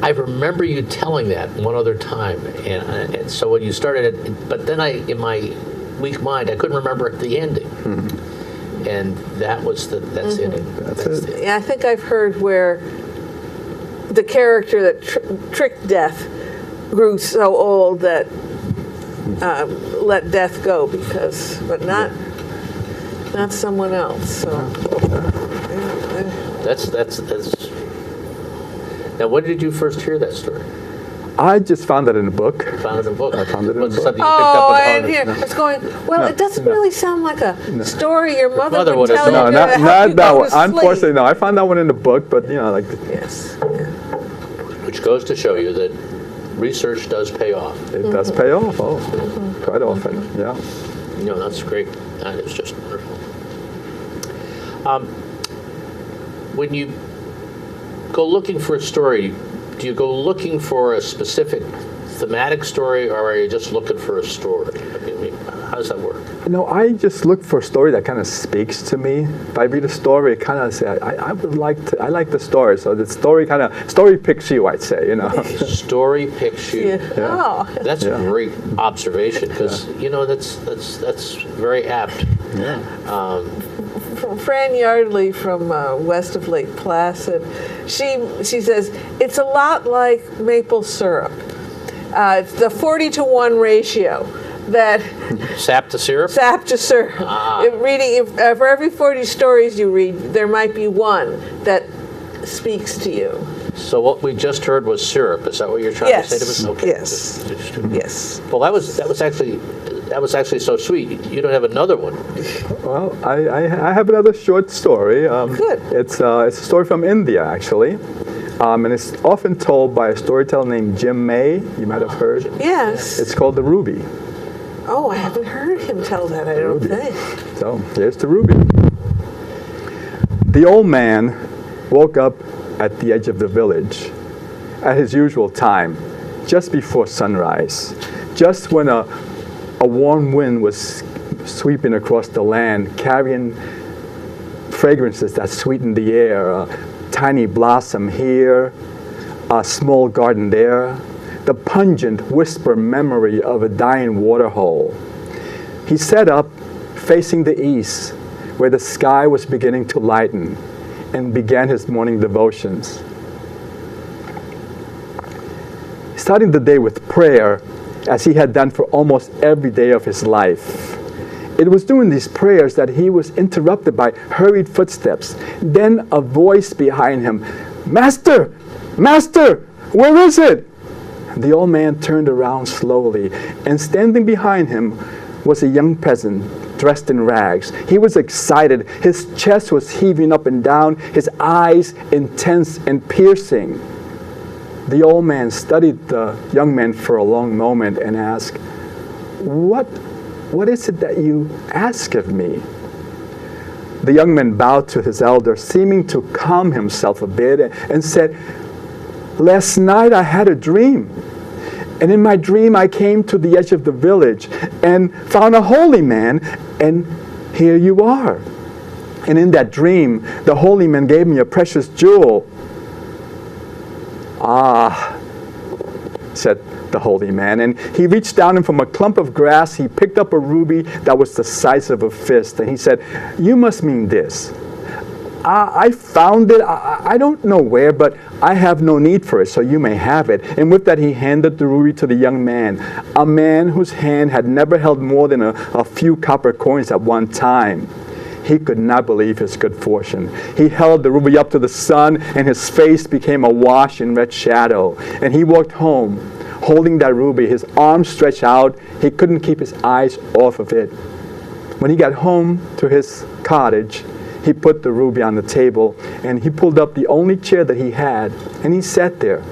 Speaker 3: I remember you telling that one other time, and so when you started it, but then in my weak mind, I couldn't remember the ending. Mm-hmm. And that's the ending. That's it.
Speaker 4: Yeah, I think I've heard where the character that tricked Death grew so old that let Death go but not someone else. So
Speaker 3: that's. Now, when did you first hear that story?
Speaker 5: I just found that in a book.
Speaker 3: Found it in a book.
Speaker 5: I found it in a book.
Speaker 3: Something you picked up
Speaker 4: I hear. No. It's going. Well, it doesn't really sound like a story your mother would tell you.
Speaker 5: No, not that one. Unfortunately, no. I found that one in the book, but like.
Speaker 4: Yes.
Speaker 3: Which goes to show you that research does pay off.
Speaker 5: It does pay off. Quite often. Yeah.
Speaker 3: No, that's great. That is just wonderful. When you go looking for a story, do you go looking for a specific thematic story, or are you just looking for a story? I mean, how does that work?
Speaker 5: I just look for a story that kind of speaks to me. If I read a story, it kind of say, I like the story. So the story picks you, I'd say,
Speaker 3: Story picks you.
Speaker 4: Yeah. Oh.
Speaker 3: That's a great observation, because, that's very apt.
Speaker 5: Yeah.
Speaker 4: Fran Yardley from west of Lake Placid, she says, it's a lot like maple syrup. It's the 40-to-1 ratio. That
Speaker 3: sap to syrup?
Speaker 4: Sap to syrup. For every 40 stories you read, there might be one that speaks to you.
Speaker 3: So what we just heard was syrup. Is that what you're trying to say to us? Okay.
Speaker 4: Yes. Yes.
Speaker 3: Well, that was actually so sweet. You don't have another one.
Speaker 5: Well, I have another short story.
Speaker 4: Good.
Speaker 5: It's a story from India, actually. And it's often told by a storyteller named Jim May. You might have heard.
Speaker 4: Yes.
Speaker 5: It's called The Ruby.
Speaker 4: Oh, I haven't heard him tell that, I don't think.
Speaker 5: So, here's the Ruby. The old man woke up at the edge of the village at his usual time, just before sunrise, just when a warm wind was sweeping across the land, carrying fragrances that sweetened the air, a tiny blossom here, a small garden there. the pungent whisper memory of a dying waterhole. He sat up, facing the east, where the sky was beginning to lighten, and began his morning devotions. Starting the day with prayer, as he had done for almost every day of his life. It was during these prayers that he was interrupted by hurried footsteps. Then a voice behind him, "Master! Master! Where is it?" The old man turned around slowly, and standing behind him was a young peasant dressed in rags. He was excited. His chest was heaving up and down, his eyes intense and piercing. The old man studied the young man for a long moment and asked, What is it that you ask of me?" The young man bowed to his elder, seeming to calm himself a bit, and said, "Last night I had a dream. And in my dream I came to the edge of the village and found a holy man, and here you are. And in that dream, the holy man gave me a precious jewel." "Ah," said the holy man, and he reached down and from a clump of grass he picked up a ruby that was the size of a fist, and he said, "You must mean this. I found it, I don't know where, but I have no need for it, so you may have it." And with that he handed the ruby to the young man, a man whose hand had never held more than a few copper coins at one time. He could not believe his good fortune. He held the ruby up to the sun, and his face became awash in red shadow. And he walked home, holding that ruby, his arms stretched out. He couldn't keep his eyes off of it. When he got home to his cottage, he put the ruby on the table, and he pulled up the only chair that he had, and he sat there,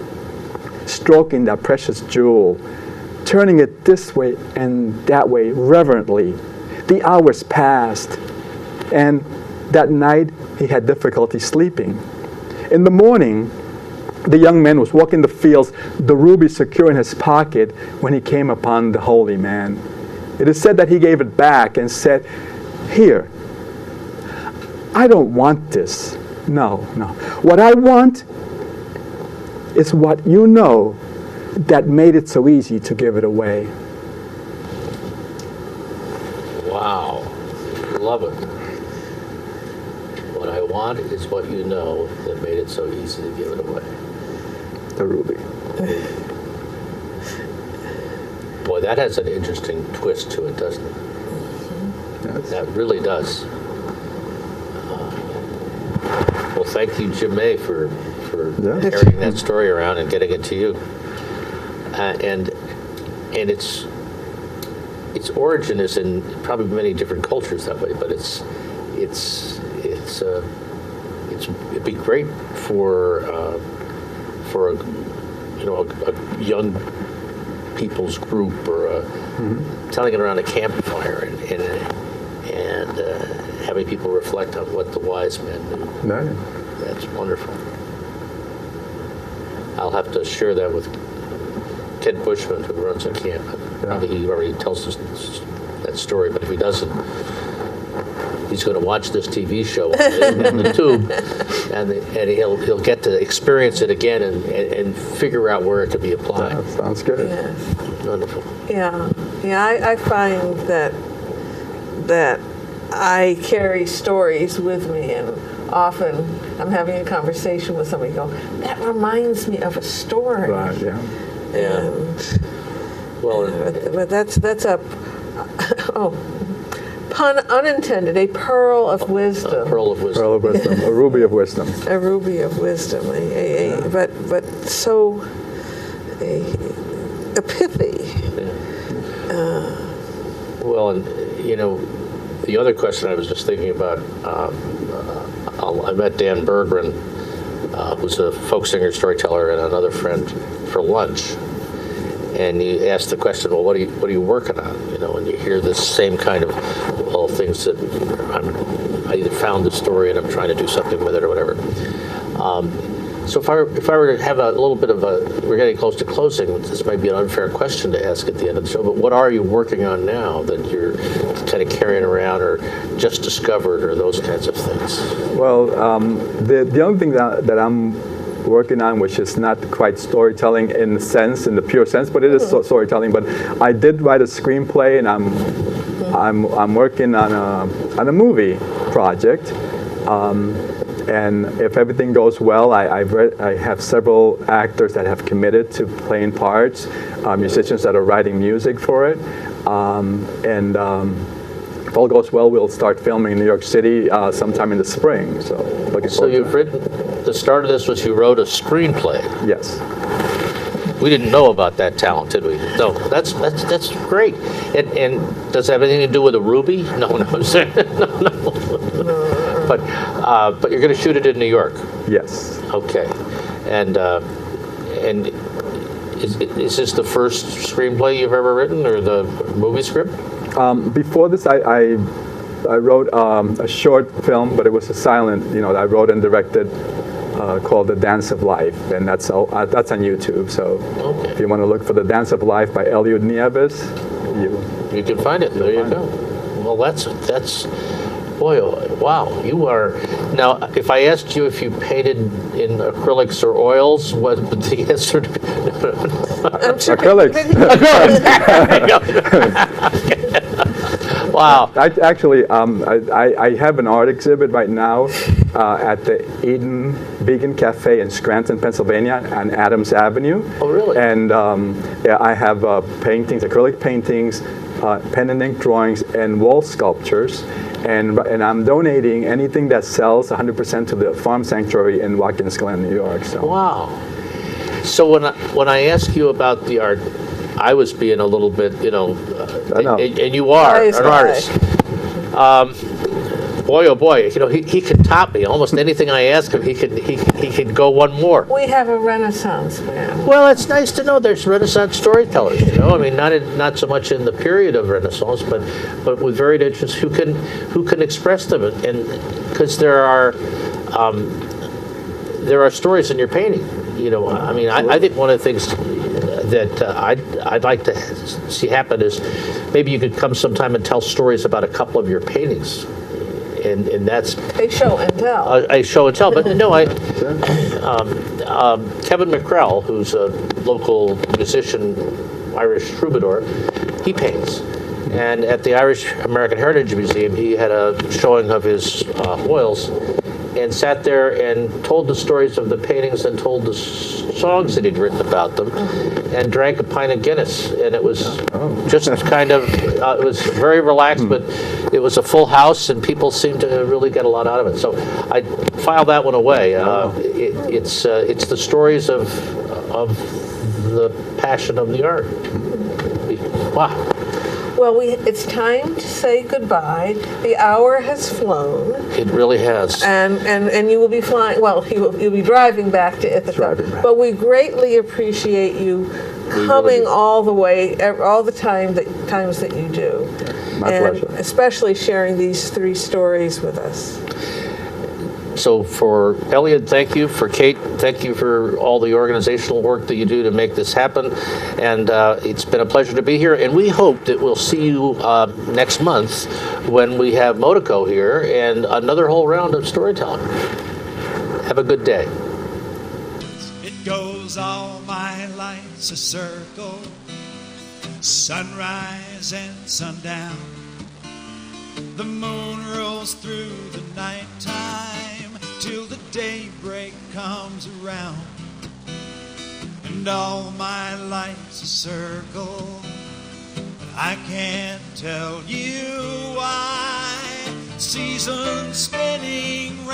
Speaker 5: stroking that precious jewel, turning it this way and that way reverently. The hours passed, and that night he had difficulty sleeping. In the morning, the young man was walking the fields, the ruby secure in his pocket, when he came upon the holy man. It is said that he gave it back and said, "Here, I don't want this. No. What I want is what you know that made it so easy to give it away."
Speaker 3: Wow. Love it. What I want is what you know that made it so easy to give it away.
Speaker 5: The ruby.
Speaker 3: Boy, that has an interesting twist to it, doesn't it?
Speaker 5: Yes.
Speaker 3: That really does. Well, thank you, Jim May, for
Speaker 5: Yes.
Speaker 3: carrying that story around and getting it to you. And its origin is in probably many different cultures that way, but it'd be great for a young people's group or telling it around a campfire and having people reflect on what the wise men knew.
Speaker 5: Right.
Speaker 3: That's wonderful. I'll have to share that with Ted Bushman, who runs a camp. Probably he already tells us that story, but if he doesn't, he's going to watch this TV show on the tube, and he'll get to experience it again and figure out where it could be applied.
Speaker 5: That sounds good.
Speaker 4: Yes.
Speaker 3: Wonderful.
Speaker 4: Yeah. I find that I carry stories with me, and often I'm having a conversation with somebody, go, "That reminds me of a story."
Speaker 5: Right, yeah.
Speaker 3: Yeah. Well,
Speaker 4: But that's a pun unintended, a pearl of wisdom.
Speaker 3: pearl of wisdom.
Speaker 5: Pearl of wisdom, a ruby of wisdom.
Speaker 4: A ruby of wisdom, but so a pithy.
Speaker 3: Well, and the other question I was just thinking about, I met Dan Berggren, who's a folk singer, storyteller, and another friend for lunch. And he asked the question, well, what are you working on? And you hear this same kind of, well, things that I either found the story and I'm trying to do something with it or whatever. So if I were to have a little bit of we're getting close to closing, this might be an unfair question to ask at the end of the show, but what are you working on now that you're kind of carrying around or just discovered or those kinds of things?
Speaker 5: Well, the only thing that I'm working on, which is not quite storytelling in the pure sense, but it is storytelling. But I did write a screenplay, and I'm working on a movie project. And if everything goes well, I have several actors that have committed to playing parts, musicians that are writing music for it, if all goes well, we'll start filming in New York City sometime in the spring. So looking
Speaker 3: So
Speaker 5: forward to
Speaker 3: you've written, the start of this was you wrote a screenplay.
Speaker 5: it. Yes.
Speaker 3: We didn't know about that talent, did we? No, that's great. And does it have anything to do with a ruby? No. But you're going to shoot it in New York.
Speaker 5: Yes.
Speaker 3: Okay. And is this the first screenplay you've ever written, or the movie script?
Speaker 5: Before this, I wrote a short film, but it was a silent, that I wrote and directed called The Dance of Life, and that's on YouTube. So if you want to look for The Dance of Life by Eliud Nieves,
Speaker 3: you can find it. There you go. Well, that's boy, wow. You are now. If I asked you if you painted in acrylics or oils, what would the answer to be?
Speaker 5: Acrylics.
Speaker 3: Wow.
Speaker 5: I have an art exhibit right now at the Eden Vegan Cafe in Scranton, Pennsylvania, on Adams Avenue.
Speaker 3: Oh, really?
Speaker 5: And I have paintings, acrylic paintings, pen and ink drawings, and wall sculptures. And I'm donating anything that sells 100% to the Farm Sanctuary in Watkins Glen, New York. So.
Speaker 3: Wow. So when I ask you about the art, I was being a little bit,
Speaker 5: I know.
Speaker 3: and you are
Speaker 4: Nice
Speaker 3: an
Speaker 4: guy.
Speaker 3: artist. Boy, oh boy, he could top me. Almost anything I ask him, he could go one more.
Speaker 4: We have a Renaissance man.
Speaker 3: Well, it's nice to know there's Renaissance storytellers. I mean, not so much in the period of Renaissance, but with varied interests who can express them, and because there are stories in your painting. I mean, I think one of the things that I'd like to see happen is maybe you could come sometime and tell stories about a couple of your paintings. And that's
Speaker 4: A show and tell.
Speaker 3: a show and tell. But no, Kevin McCrell, who's a local musician, Irish troubadour, he paints. And at the Irish American Heritage Museum, he had a showing of his oils, and sat there and told the stories of the paintings and told the songs that he'd written about them, and drank a pint of Guinness. And it was just kind of, it was very relaxed, but it was a full house, and people seemed to really get a lot out of it. So I filed that one away. It's the stories of the passion of the art. Wow.
Speaker 4: Well, it's time to say goodbye. The hour has flown.
Speaker 3: It really has.
Speaker 4: And you will be flying, well, you'll be driving back to Ithaca. But we greatly appreciate you coming all the way, all the times that you do.
Speaker 5: My pleasure.
Speaker 4: Especially sharing these 3 stories with us.
Speaker 3: So for Eliud, thank you. For Kate, thank you for all the organizational work that you do to make this happen. And it's been a pleasure to be here. And we hope that we'll see you next month when we have Motoko here and another whole round of storytelling. Have a good day.
Speaker 2: It goes all my life's a circle, sunrise and sundown. The moon rolls through the nighttime till the daybreak comes around. And all my life's a circle, but I can't tell you why. Seasons spinning